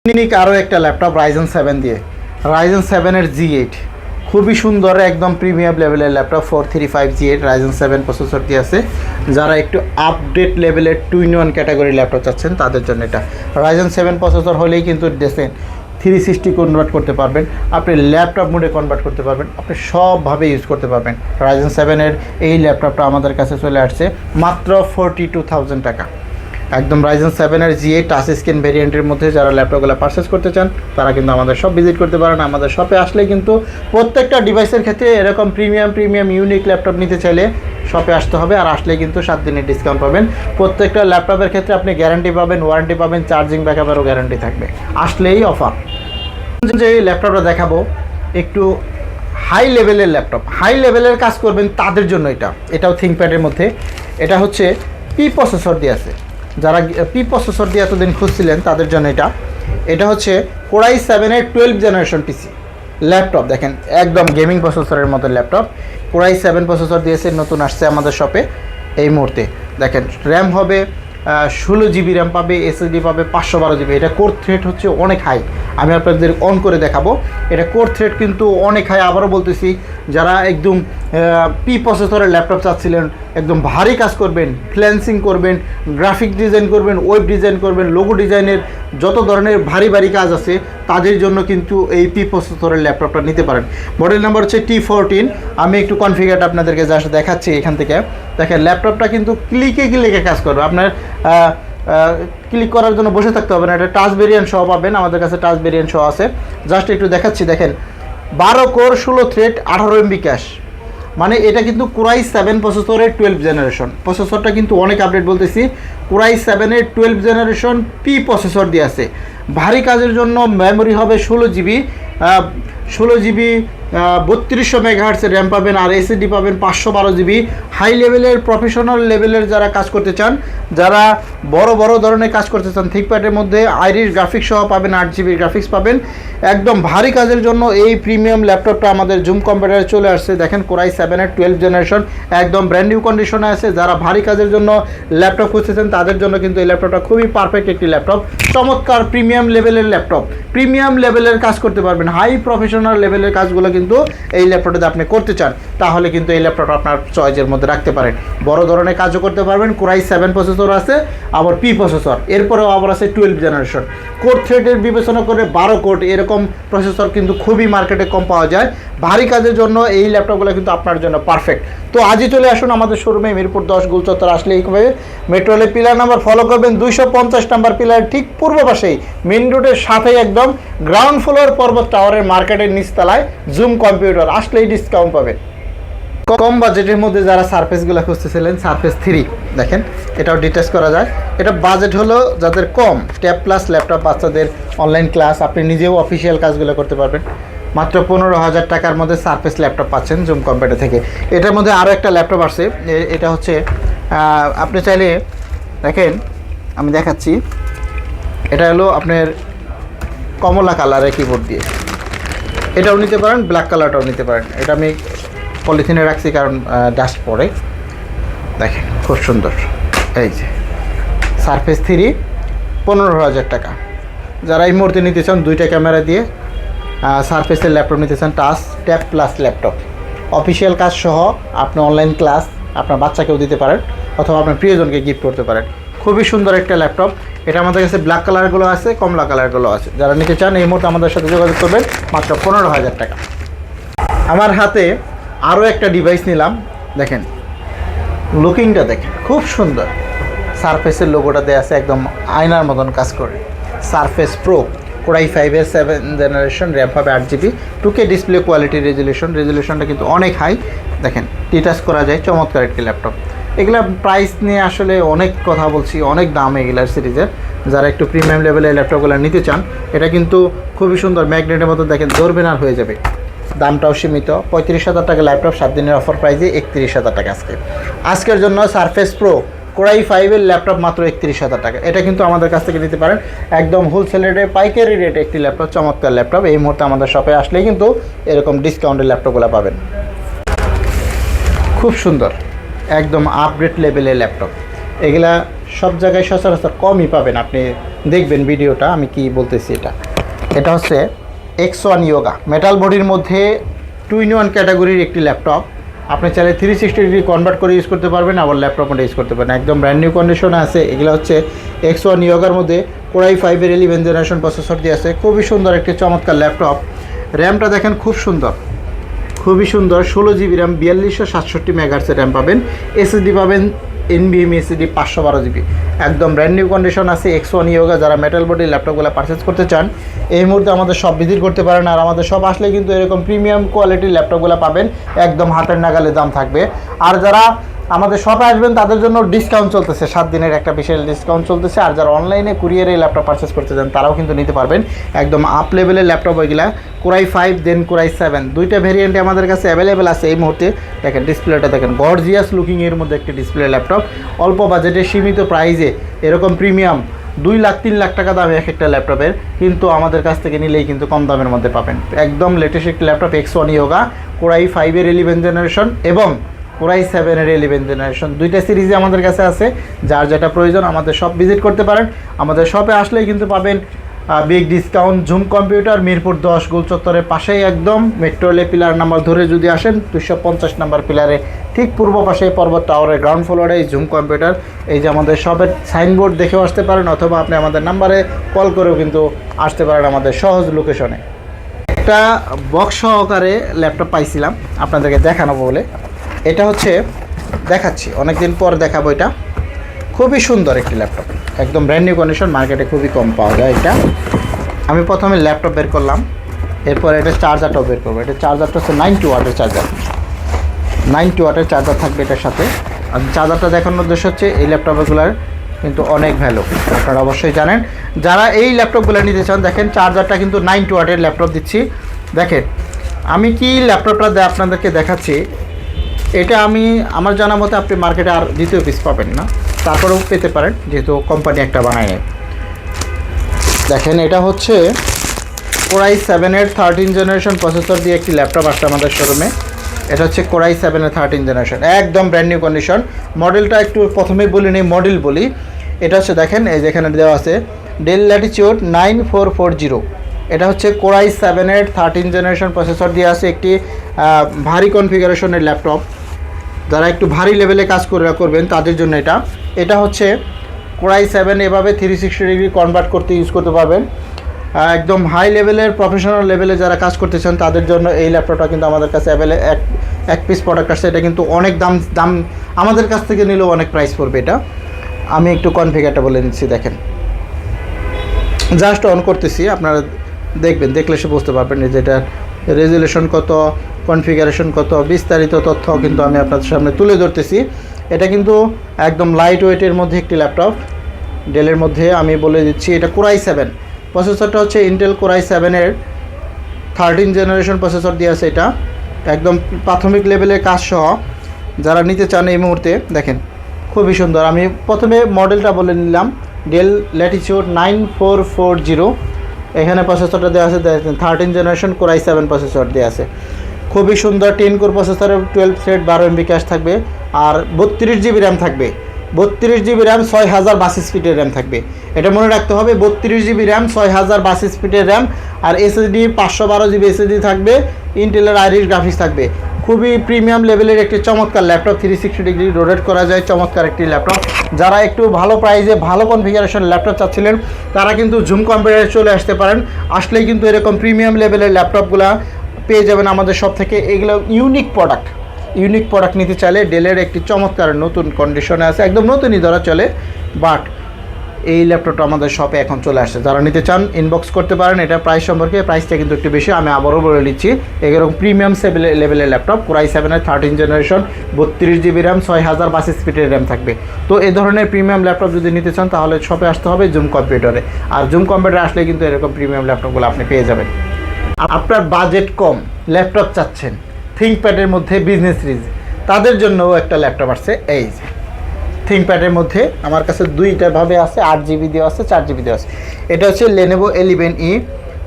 Unique আরও একটা laptop Ryzen 7 দিয়ে, Ryzen 7-এর G8, খুবই সুন্দর একদম প্রিমিয়াম লেভেলের ল্যাপটপ। 4335 G8 Ryzen 7 প্রসেসর দিয়ে আছে। যারা একটু আপডেট লেভেলের 2-in-1 ক্যাটাগরি ল্যাপটপ চাচ্ছেন তাদের জন্য এটা। Ryzen 7 প্রসেসর হলেই কিন্তু দেখেন 360 কনভার্ট করতে পারবেন, আপনি ল্যাপটপ মোডে কনভার্ট করতে পারবেন, আপনি সবভাবে ইউজ করতে পারবেন। Ryzen 7-এর এই ল্যাপটপটা আমাদের কাছে চলে আসছে মাত্র 42,000 টাকা। একদম Ryzen 7-এর G8 টাচ স্ক্রিন ভেরিয়েন্টের মধ্যে যারা ল্যাপটপগুলো পারচেস করতে চান তারা কিন্তু আমাদের শপ ভিজিট করতে পারেন। আমাদের শপে আসলে কিন্তু প্রত্যেকটা ডিভাইসের ক্ষেত্রে এরকম প্রিমিয়াম ইউনিক ল্যাপটপ নিতে চাইলে শপে আসতে হবে। আর আসলে কিন্তু 7 দিনের ডিসকাউন্ট পাবেন। প্রত্যেকটা ল্যাপটপের ক্ষেত্রে আপনি গ্যারান্টি পাবেন, ওয়ারেন্টি পাবেন, চার্জিং ব্যাকআপেরও গ্যারান্টি থাকবে। আসলেই অফার। যে এই ল্যাপটপটা দেখাবো একটু হাই লেভেলের ল্যাপটপ, হাই লেভেলের কাজ করবেন তাদের জন্য এটাও থিংকপ্যাডের মধ্যে। এটা হচ্ছে পি প্রসেসর দিয়ে আছে। যারা পি প্রসেসর দিয়ে এতদিন খুঁজছিলেন তাদের জন্য এটা হচ্ছে Core i7-এর 12th জেনারেশন পিসি ল্যাপটপ। দেখেন একদম গেমিং প্রসেসরের মতো ল্যাপটপ। Core i7 প্রসেসর দিয়েছে, নতুন আসছে আমাদের শপে এই মুহূর্তে। দেখেন র্যাম হবে 16 GB র্যাম পাবে, এসএসডি পাবে 512 GB। এটা কোর থ্রেড হচ্ছে অনেক হাই, আমি আপনাদের অন করে দেখাবো। এটা কোর থ্রেড কিন্তু অনেক হাই। আবারও বলতেছি, যারা একদম পি প্রসেসরের ল্যাপটপ চাচ্ছিলেন, একদম ভারী কাজ করবেন, ফ্রিল্যান্সিং করবেন, গ্রাফিক ডিজাইন করবেন, ওয়েব ডিজাইন করবেন, লোগো ডিজাইনের যত ধরনের ভারী কাজ আছে তাদের জন্য কিন্তু এই পি প্রসেসরের ল্যাপটপটা নিতে পারেন। মডেল নাম্বার হচ্ছে T14। আমি একটু কনফিগারটা আপনাদেরকে জাস্ট দেখাচ্ছি এখান থেকে। দেখেন ল্যাপটপটা কিন্তু ক্লিকে কাজ করবে। আপনার ক্লিক করার জন্য বসে থাকতে হবে না, এটা টাচ ভেরিয়েন্ট সহ পাবেন। আমাদের কাছে টাচ ভেরিয়েন্ট সহ আছে, জাস্ট একটু দেখাচ্ছি। দেখেন 12 কোর 16 থ্রেড 18 MB ক্যাশ, মানে এটা কিন্তু Core i7 প্রসেসরের 12th জেনারেশন। প্রসেসরটা কিন্তু অনেক আপডেট বলতেছি। Core i7-এর 12th generation P processor দিয়ে আছে। ভারী কাজের জন্য মেমোরি হবে 16 GB, 3200 MHz র্যাম পাবেন, আর এসএসডি পাবেন 512 GB। হাই লেভেলের প্রফেশনাল লেভেলের যারা কাজ করতে চান, যারা বড় ধরনের কাজ করতে চান, থিকপ্যাডের মধ্যে আইরিশ গ্রাফিক্স সহ পাবেন, 8 GB গ্রাফিক্স পাবেন। একদম ভারী কাজের জন্য এই প্রিমিয়াম ল্যাপটপটা আমাদের জুম কম্পিউটারে চলে আসছে। দেখেন Core i7-এর 12th জেনারেশন একদম ব্র্যান্ড নিউ কন্ডিশনে আছে। যারা ভারী কাজের জন্য ল্যাপটপ খুঁজতেছেন তাদের জন্য কিন্তু এই ল্যাপটপটা খুবই পারফেক্ট একটি ল্যাপটপ। চমৎকার প্রিমিয়াম লেভেলের ল্যাপটপ, প্রিমিয়াম লেভেলের কাজ করতে পারবেন। হাই প্রফেশনাল লেভেলের কাজগুলো কিন্তু এই ল্যাপটপটাতে আপনি করতে চান, তাহলে কিন্তু এই ল্যাপটপটা আপনার চয়েসের মধ্যে রাখতে পারেন। বড় ধরনের কাজও করতে পারবেন। Core i7 প্রসেসর আছে, আবার পি প্রসেসর, এরপরেও আবার আছে 12th জেনারেশন। কোর থ্রেডের বিবেচনা করে 12 কোর এরকম প্রসেসর কিন্তু খুবই মার্কেটে কম পাওয়া যায়। ভারী কাজের জন্য এই ল্যাপটপগুলো কিন্তু আপনার জন্য পারফেক্ট। তো আজই চলে আসুন আমাদের শোরুমে, মিরপুর 10 গোলচত্বর আসলে এইভাবে মেট্রো রেলের পিলার নাম্বার ফলো করবেন, 250 নাম্বার পিলার ঠিক পূর্ব পাশেই মেইন রোডের সাথেই একদম গ্রাউন্ড ফ্লোর পর্বত টাওয়ারের মার্কেটের নিচতলায় জুম কম্পিউটার। আসলেই ডিসকাউন্ট পাবেন। কম বাজেটের মধ্যে যারা সারফেসগুলো খুঁজতেছিলেন, সারফেস 3 দেখেন, এটাও ডিটেচ করা যায়। এটা বাজেট হলো যাদের কম, ট্যাব প্লাস ল্যাপটপ, বাচ্চাদের অনলাইন ক্লাস, আপনি নিজেও অফিসিয়াল কাজগুলো করতে পারবেন। মাত্র 15,000 টাকার মধ্যে সারফেস ল্যাপটপ পাচ্ছেন জুম কম্পিউটার থেকে। এটার মধ্যে আরও একটা ল্যাপটপ আসছে, এটা হচ্ছে আপনি চাইলে দেখেন, আমি দেখাচ্ছি। এটা হলো আপনার কমলা কালারের কিবোর্ড দিয়ে, এটাও নিতে পারেন, ব্ল্যাক কালারটাও নিতে পারেন। এটা আমি পলিথিনে রাখছি কারণ ডাস্ট পড়ে। দেখেন খুব সুন্দর, এই যে সারফেস 3 15,000 টাকা। যারা এই মুহূর্তে নিতে চান 2টা ক্যামেরা দিয়ে সারফেসের ল্যাপটপ নিতে চান, touch tab plus laptop, official কাজ সহ আপনি অনলাইন ক্লাস আপনার বাচ্চাকেও দিতে পারেন, অথবা আপনার প্রিয়জনকে গিফট করতে পারেন। খুবই সুন্দর একটা ল্যাপটপ। এটা আমাদের কাছে ব্ল্যাক কালারগুলো আছে, কমলা কালারগুলো আছে। যারা নিতে চান এই মুহূর্তে আমাদের সাথে যোগাযোগ করবেন, মাত্র 15,000 টাকা। আমার হাতে আরও একটা ডিভাইস নিলাম, দেখেন লুকিংটা দেখেন খুব সুন্দর। সারফেসের লোগোটা দেওয়া আছে, একদম আয়নার মতন কাজ করে। Surface pro Core i5-এর 7th generation, RAM পাবে 8 GB, 2K ডিসপ্লে কোয়ালিটি, রেজুলেশনটা কিন্তু অনেক হাই। দেখেন টিটাচ করা যায়, চমৎকার একটি ল্যাপটপ। এগুলা প্রাইস নিয়ে আসলে অনেক কথা বলছি, অনেক দাম এগুলার সিরিজের। যারা একটু প্রিমিয়াম লেভেলের ল্যাপটপগুলো নিতে চান, এটা কিন্তু খুবই সুন্দর, ম্যাগনেটের মতো দেখেন, ধরবেন আর হয়ে যাবে। দামটাও সীমিত, 35,000 টাকা ল্যাপটপ, 7 দিনের অফার প্রাইসে 31,000 টাকা আজকের জন্য। সারফেস প্রো Core i5-এর ল্যাপটপ মাত্র 31,000 টাকা। এটা কিন্তু আমাদের কাছ থেকে নিতে পারেন একদম হোলসেল রেটে, পাইকারি রেটে একটি ল্যাপটপ, চমৎকার ল্যাপটপ। এই মুহূর্তে আমাদের শপে আসলেই কিন্তু এরকম ডিসকাউন্টের ল্যাপটপগুলো পাবেন। খুব সুন্দর একদম আপডেট লেভেলের ল্যাপটপ। এগুলা সব জায়গায় সচরাচর কমই পাবেন। আপনি দেখবেন ভিডিওটা আমি কি বলতেছি। এটা হচ্ছে X1 ইয়োগা মেটাল বডির মধ্যে 2-in-1 ক্যাটাগরির একটি ল্যাপটপ। আপনি চাইলে 360 ডিগ্রি কনভার্ট করে ইউজ করতে পারবেন, আবার ল্যাপটপ মোডে ইউজ করতে পারেন। একদম ব্র্যান্ড নিউ কন্ডিশনে আছে। এগুলো হচ্ছে X1 ইয়োগার মধ্যে Core i5-এর 11th জেনারেশন প্রসেসর দিয়ে আছে। খুবই সুন্দর একটি চমৎকার ল্যাপটপ। র্যামটা দেখেন খুব সুন্দর, খুবই সুন্দর। 16 জিবি র্যাম, 4267 মেগাহার্টজের র্যাম পাবেন। এসএসডি পাবেন NVMe এসএসডি 512 জিবি। একদম ব্র্যান্ড নিউ কন্ডিশন আছে X1 ইয়োগা। যারা মেটাল বডির ল্যাপটপগুলো পারচেস করতে চান এই মুহূর্তে আমাদের সব ভিজিট করতে পারেন। আর আমাদের সব আসলে কিন্তু এরকম প্রিমিয়াম কোয়ালিটির ল্যাপটপগুলো পাবেন, একদম হাতের নাগালে দাম থাকবে। আর যারা আমাদের শপে আসবেন তাদের জন্য ডিসকাউন্ট চলতেছে, 7 দিনের একটা বিশেষ ডিসকাউন্ট চলতেছে। আর যারা অনলাইনে কুরিয়ারে ল্যাপটপ পারচেস করতে চান তারাও কিন্তু নিতে পারবেন। একদম আপ লেভেলের ল্যাপটপ ওইগুলা Core i5 দেন Core i7 দুইটা ভেরিয়েন্টে আমাদের কাছে অ্যাভেলেবেল আছে এই মুহূর্তে। দেখেন ডিসপ্লেটা দেখেন, গর্জিয়াস লুকিংয়ের মধ্যে একটি ডিসপ্লে ল্যাপটপ। অল্প বাজেটে সীমিত প্রাইজে এরকম প্রিমিয়াম 2 লাখ 3 লাখ টাকা দামে এক একটা ল্যাপটপের, কিন্তু আমাদের কাছ থেকে নিলেই কিন্তু কম দামের মধ্যে পাবেন। একদম লেটেস্ট একটি laptop X1 yoga Core i5-এর 11th generation এবং Core i7-এর 11th জেনারেশন দুইটা সিরিজে আমাদের কাছে আছে। যার যেটা প্রয়োজন আমাদের শপ ভিজিট করতে পারেন। আমাদের শপে আসলেই কিন্তু পাবেন বিগ ডিসকাউন্ট। ঝুম কম্পিউটার মিরপুর 10 গোল চত্বরের পাশেই, একদম মেট্রো রেল পিলার নাম্বার ধরে যদি আসেন 250 নাম্বার পিলারে ঠিক পূর্ব পাশে পর্বত টাওয়ারের গ্রাউন্ড ফ্লোরে এই ঝুম কম্পিউটার। এই যে আমাদের শপের সাইনবোর্ড দেখেও আসতে পারেন, অথবা আপনি আমাদের নাম্বারে কল করেও কিন্তু আসতে পারেন আমাদের সহজ লোকেশনে। একটা বক্স সহকারে ল্যাপটপ পাইছিলাম আপনাদেরকে দেখানো বলে, এটা হচ্ছে দেখাচ্ছি, অনেকদিন পর দেখাবো। এটা খুবই সুন্দর একটি ল্যাপটপ, একদম ব্র্যান্ড নিউ কন্ডিশন, মার্কেটে খুবই কম পাওয়া যায়। এটা আমি প্রথমে ল্যাপটপ বের করলাম, এরপর এটা চার্জারটাও বের করবো। এটা চার্জারটা হচ্ছে 90 ওয়াটের চার্জার, 90 ওয়াটের চার্জার থাকবে এটার সাথে। আর চার্জারটা দেখানোর উদ্দেশ্য হচ্ছে এই ল্যাপটপগুলোর কিন্তু অনেক ভ্যালু, আপনারা অবশ্যই জানেন। যারা এই ল্যাপটপগুলো নিতে চান দেখেন চার্জারটা কিন্তু 90 ওয়াটের ল্যাপটপ দিচ্ছি। দেখেন আমি কি ল্যাপটপটা আপনাদেরকে দেখাচ্ছি, এটা আমি আমার জানা মতে আপনি মার্কেটে আর দ্বিতীয় পিস পাবেন না, তারপরেও পেতে পারেন যেহেতু কোম্পানি একটা বানায় নেয়। দেখেন এটা হচ্ছে Core i7-এর 13th জেনারেশন প্রসেসর দিয়ে একটি ল্যাপটপ আসছে আমাদের শোরুমে। এটা হচ্ছে Core i7-এর 13th জেনারেশন, একদম ব্র্যান্ড নিউ কন্ডিশন। মডেলটা একটু প্রথমেই বলি নেই, মডেল বলি। এটা হচ্ছে দেখেন এই যেখানে দেওয়া আছে ডেল ল্যাটিটিউড 9440। এটা হচ্ছে Core i7-এর 13th জেনারেশন প্রসেসর দিয়ে আছে একটি ভারী কনফিগারেশনের ল্যাপটপ। যারা একটু ভারী লেভেলে কাজ করবেন তাদের জন্য এটা হচ্ছে Core i7 এভাবে 360 ডিগ্রি কনভার্ট করতে ইউজ করতে পারবেন। একদম হাই লেভেলের প্রফেশনাল লেভেলে যারা কাজ করতে চান তাদের জন্য এই ল্যাপটপটা কিন্তু আমাদের কাছে এক পিস প্রোডাক্ট আসছে। এটা কিন্তু অনেক দাম আমাদের কাছ থেকে নিলেও অনেক প্রাইস পড়বে। এটা আমি একটু কনফিগারটা বলে নিচ্ছি, দেখেন জাস্ট অন করতেছি, আপনারা দেখবেন, দেখলে সে বুঝতে পারবেন যে এটা রেজুলেশন কত, কনফিগারেশন কত, বিস্তারিত তথ্য কিন্তু আমি আপনাদের সামনে তুলে ধরতেছি। এটা কিন্তু একদম লাইট ওয়েটের মধ্যে একটি ল্যাপটপ, ডেলের মধ্যে আমি বলে দিচ্ছি। এটা Core i7 প্রসেসরটা হচ্ছে ইন্টেল Core i7-এর 13th জেনারেশন প্রসেসর দিয়ে আছে। এটা একদম প্রাথমিক লেভেলের কাজ সহ যারা নিতে চান এই মুহূর্তে দেখেন খুবই সুন্দর। আমি প্রথমে মডেলটা বলে নিলাম, ডেল ল্যাটিটিউড 9440। এখানে প্রসেসরটা দেওয়া আছে 13th generation Core i7 processor দেওয়া আছে। খুবই সুন্দর 10 কোর প্রসেসরে 12 থ্রেড 12 MB ক্যাশ থাকবে, আর 32 জিবি র্যাম থাকবে। 32 জিবি র্যাম 6022 স্পিডের র্যাম থাকবে, এটা মনে রাখতে হবে। 32 জিবি র্যাম 6022 স্পিডের র্যাম, আর এসএসডি 512 জিবি এসএসডি থাকবে। ইন্টেলের আইরিশ গ্রাফিক্স থাকবে। খুবই প্রিমিয়াম লেভেলের একটি চমৎকার ল্যাপটপ, 360 ডিগ্রি রোটেট করা যায়, চমৎকার একটি ল্যাপটপ। যারা একটু ভালো প্রাইসে ভালো কনফিগারেশন ল্যাপটপ চাচ্ছিলেন তারা কিন্তু ঝুম কম্পিউটারে চলে আসতে পারেন। আসলেই কিন্তু এরকম প্রিমিয়াম লেভেলের ল্যাপটপগুলো পেয়ে যাবেন আমাদের সব থেকে। এগুলো ইউনিক প্রোডাক্ট নিতে চাইলে ডেলের একটি চমৎকার নতুন কন্ডিশনে আছে, একদম নতুনই ধরা চলে, বাট এই ল্যাপটপটা আমাদের শপে এখন চলে আসছে। যারা নিতে চান ইনবক্স করতে পারেন। এটা প্রাইস সম্পর্কে, প্রাইসটা কিন্তু একটু বেশি, আমি আবারও বলে দিচ্ছি। এরকম প্রিমিয়াম লেভেলের ল্যাপটপ Core i7-এর 13th জেনারেশন, 32 জিবি র্যাম 6022 স্পিডের র্যাম থাকবে। তো এই ধরনের প্রিমিয়াম ল্যাপটপ যদি নিতে চান তাহলে শপে আসতে হবে ঝুম কম্পিউটারে। আর ঝুম কম্পিউটারে আসলে কিন্তু এরকম প্রিমিয়াম ল্যাপটপগুলো আপনি পেয়ে যাবেন। আপনার বাজেট কম, ল্যাপটপ চাচ্ছেন থিঙ্কপ্যাডের মধ্যে বিজনেস সিরিজ, তাদের জন্যও একটা ল্যাপটপ আসছে। এই যে থিঙ্কপ্যাডের মধ্যে আমার কাছে দুইটা ভাবে আছে, 8 জিবি দেওয়া আছে, 4 জিবি দেওয়া আছে। এটা হচ্ছে Lenovo L11E,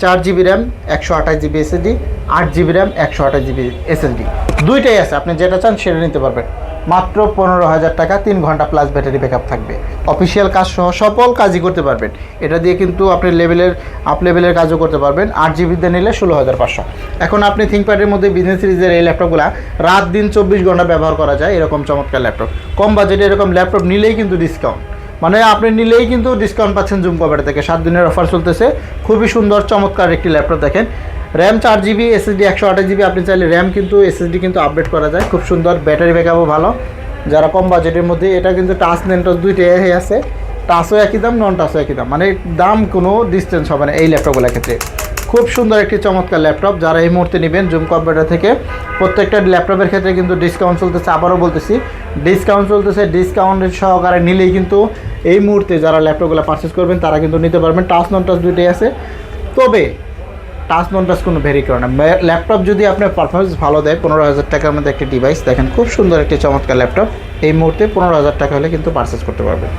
4 GB RAM 128 GB SSD, 8 GB RAM 128 GB SSD, দুইটাই আছে। আপনি যেটা চান সেটা নিতে পারবেন। মাত্র 15,000 টাকা, 3 ঘন্টা প্লাস ব্যাটারি ব্যাকআপ থাকবে। অফিসিয়াল কাজ সহ সকল কাজই করতে পারবেন। এটা দিয়ে কিন্তু আপনি আপ লেভেলের কাজও করতে পারবেন। 8 GB দিয়ে নিলে 16,500। এখন আপনি থিঙ্কপ্যাডের মধ্যে বিজনেস সিরিজের এই ল্যাপটপগুলো রাত দিন 24 ঘন্টা ব্যবহার করা যায়, এরকম চমৎকার ল্যাপটপ। কম বাজেটে এরকম ল্যাপটপ নিলেই কিন্তু ডিসকাউন্ট, মানে আপনি নিলেই কিন্তু ডিসকাউন্ট পাচ্ছেন জুম কভার থেকে। 7 দিনের অফার চলতেছে। খুবই সুন্দর চমৎকার একটি ল্যাপটপ। দেখেন র্যাম 4 GB, SSD 128 GB। আপনি চাইলে র্যাম কিন্তু SSD কিন্তু আপডেট করা যায়। খুব সুন্দর, ব্যাটারি ব্যাকআপও ভালো। যারা কম বাজেটের মধ্যে, এটা কিন্তু টাচ নেনটস দুইটাই আছে, টাচও একই দাম, নন টাচও একই দাম, মানে দাম কোনো ডিস্টেন্স হবে না এই ল্যাপটপগুলোর ক্ষেত্রে। খুব সুন্দর একটি চমৎকার ল্যাপটপ। যারা এই মুহূর্তে নেবেন জুম কম্পিউটার থেকে, প্রত্যেকটা ল্যাপটপের ক্ষেত্রে কিন্তু ডিসকাউন্ট চলতেছে। আবারও বলতেছি, ডিসকাউন্ট চলতেছে। ডিসকাউন্টের সহকারে নিলেই কিন্তু এই মুহূর্তে যারা ল্যাপটপগুলো পারচেস করবেন তারা কিন্তু নিতে পারবেন। টাচ নন টাচ দুইটাই আছে, তবে টাচ নন টাচ কোনো ভেরি করে না। ল্যাপটপ যদি আপনার পারফরমেন্স ভালো দেয়, 15,000 টাকার মধ্যে একটি ডিভাইস, দেখেন খুব সুন্দর একটি চমৎকার ল্যাপটপ এই মুহূর্তে 15,000 টাকা হলে কিন্তু পারচেস করতে পারবেন।